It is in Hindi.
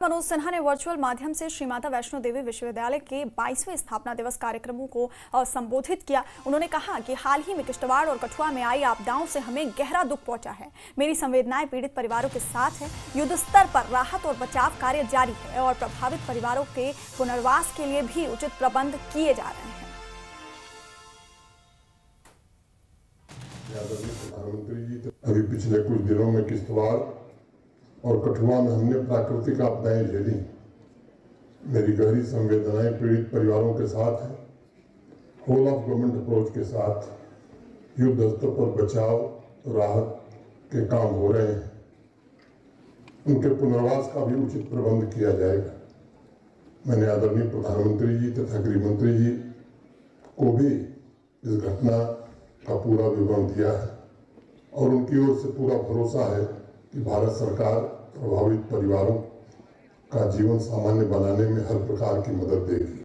मनोज सिन्हा ने वर्चुअल माध्यम से श्री माता वैष्णो देवी विश्वविद्यालय के 22वें स्थापना दिवस कार्यक्रमों को संबोधित किया। उन्होंने कहा कि हाल ही में किश्तवाड़ और कठुआ में आई आपदाओं से हमें गहरा दुख पहुंचा है। मेरी संवेदनाएं पीड़ित परिवारों के साथ है। युद्ध स्तर पर राहत और बचाव कार्य जारी है और प्रभावित परिवारों के पुनर्वास के लिए भी उचित प्रबंध किए जा रहे हैं। प्रधानमंत्री जी अभी पिछले कुछ दिनों में किश्तवाड़ और कठुआ में हमने प्राकृतिक आपदाएं झेली। मेरी गहरी संवेदनाएं पीड़ित परिवारों के साथ है। होल ऑफ गवर्नमेंट अप्रोच के साथ युद्ध स्तर पर बचाव राहत के काम हो रहे हैं। उनके पुनर्वास का भी उचित प्रबंध किया जाएगा। मैंने आदरणीय प्रधानमंत्री जी तथा गृह मंत्री जी को भी इस घटना का पूरा विवरण दिया है और उनकी ओर से पूरा भरोसा है कि भारत सरकार प्रभावित परिवारों का जीवन सामान्य बनाने में हर प्रकार की मदद देगी।